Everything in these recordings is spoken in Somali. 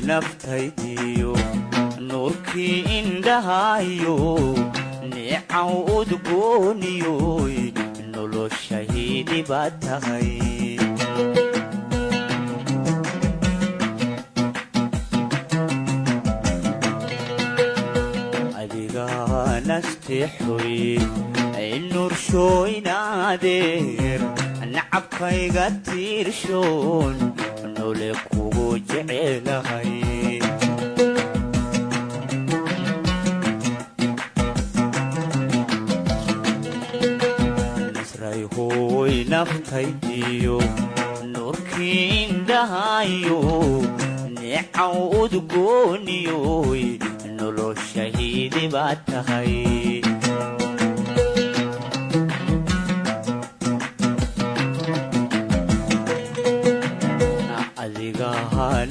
naftaydiyo nuurkii indhahayo neecaw udgooniyoy noloshaydi baad tahay adiga nasteexoy nuurshooynaadeer nacabkayga tiirshoon nole kugu jecelahay nasrayhooy naftaydiyo nuurkii indhahayo neecaw udgooniyoy noloshaydi baad tahay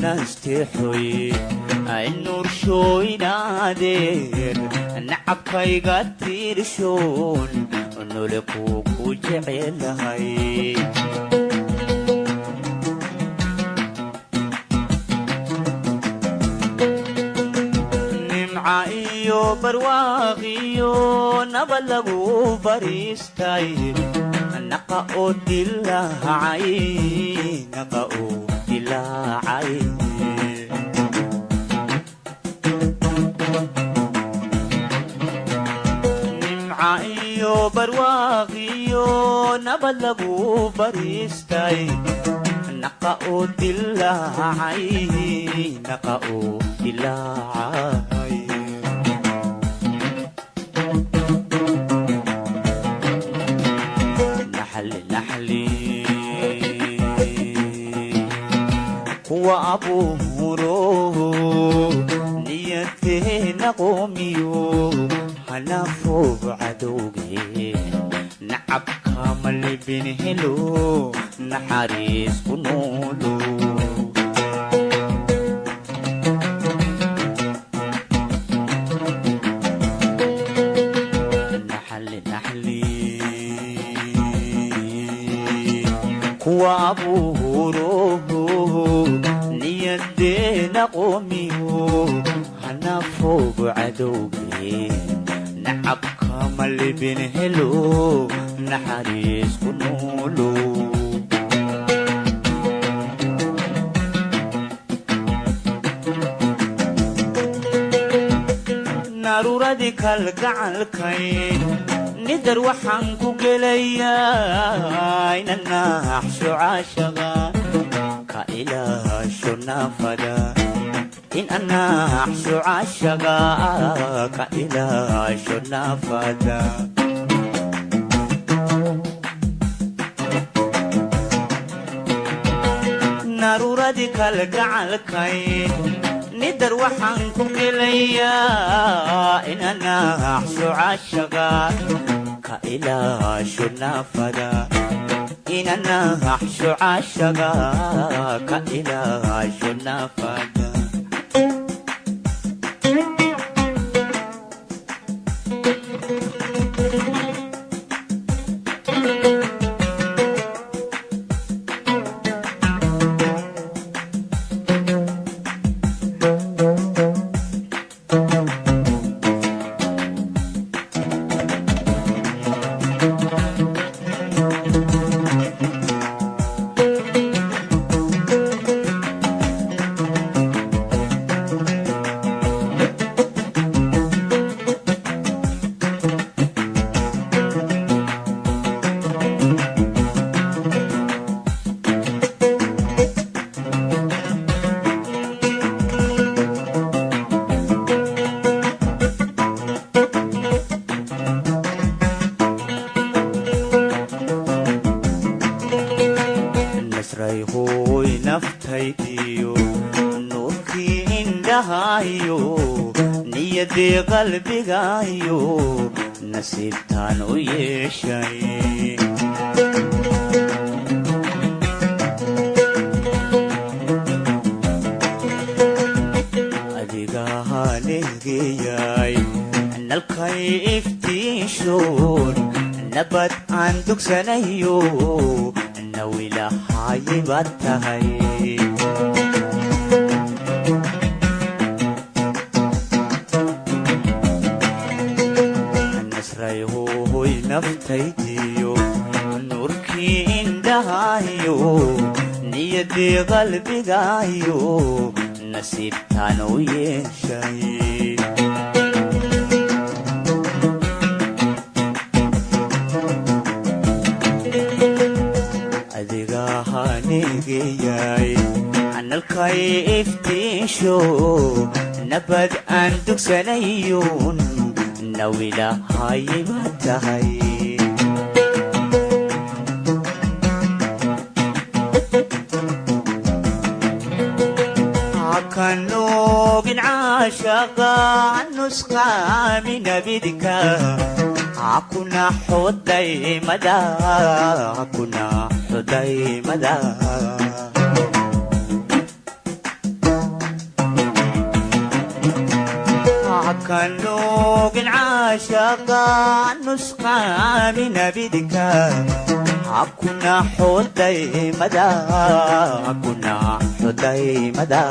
nasteexoy nuurshooynaadeer nacabkayga tiirshoon nole kugu jecelahay nimca iyo barwaaqiyo nabad lagu bariistay naqa oo dilaacay naqa oo nimca iyo barwaaqiyo nabad lagu bariistay naqa oo dilaacay naqa oo dilaacay naxli naxli وأبوه نيتنا قوميو هنفوق عدوغي نعب كامل بنهلو نحاريس كنولو نحلي نحلي وأبوه نيدينا قوميو هنفوق عدوغي نعب كامل بنهلو نحاريس كنولو نارورادي كالقعالكين ندر وحنكو قليا إننا أحشو عاشقا كإله شنافدا إن أنا أحشو عاشقا كإله شنافدا نارورادي كالقعالكين ندر وحنكو قليا إن أنا أحشو عاشقا كإله شنافدا إن أنا أحشو عاشقا كإله شنافدا nasrayhooy naftaydiyo nuurkii indhahaayo niyadii qalbigaayo nasiibtaan u yeeshay adigaa leegayay nalkay iftiishoon nabad aan dugsanayo nawilahaayay baad tahay nasrayhooy naftaydiyo nuurkii indhahaayo niyadii qalbigaayo nasiibtaan u yeeshay adigaa negayay nalkay iftiisho nabad aan dugsanayon nawilahaayay baad tahay hakanogin caashaqa nusqaami nabidka hakuna xudaymada hakuna xudaymada hakanogin caashaqa nusqaami nabidka hakuna xudaymada hakuna xudaymada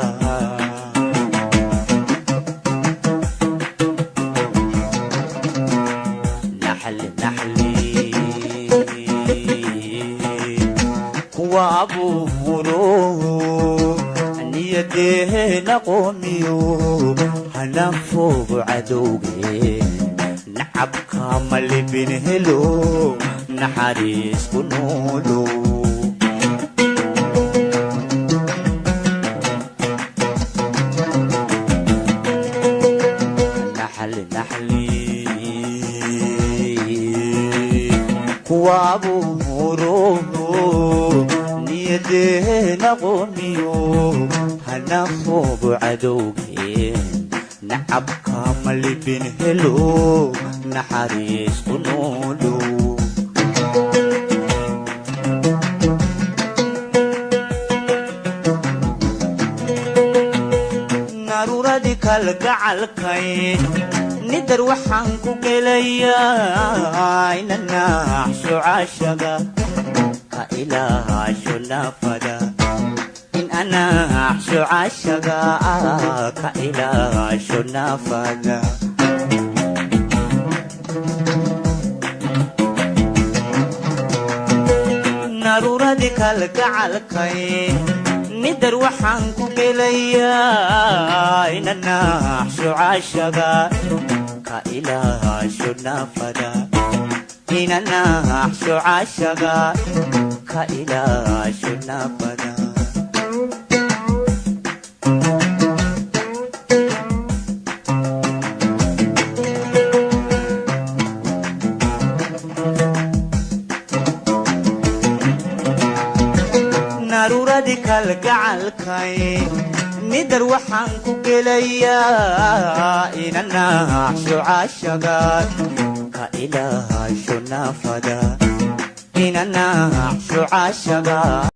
وابوهرو نيدينا قوميو هنفوق عدوغي نعب كامل بنهلو نحاريس كنولو نحلي وابوهرو نيدينا قوميو هنفوق عدوغي نعب كامل بنهلو نحاريس كنولو نارورادي كالقعالكاي ندر وحانكو قليا إننا عشو عاشقا كإله عشو نافدا إن أنا عشو عاشقا كإله عشو نافدا نارورة دي كالقعالكاي ندر وحانكو قليا إننا عشو عاشقا كإله عشو نافدا إننا عشو عاشقا كإله عشو نافدا نارورة دي كالقعالكاي ندر وحانكو قليا إننا عشو عاشقا كإله عشو نافدا إننا عشو عاشقا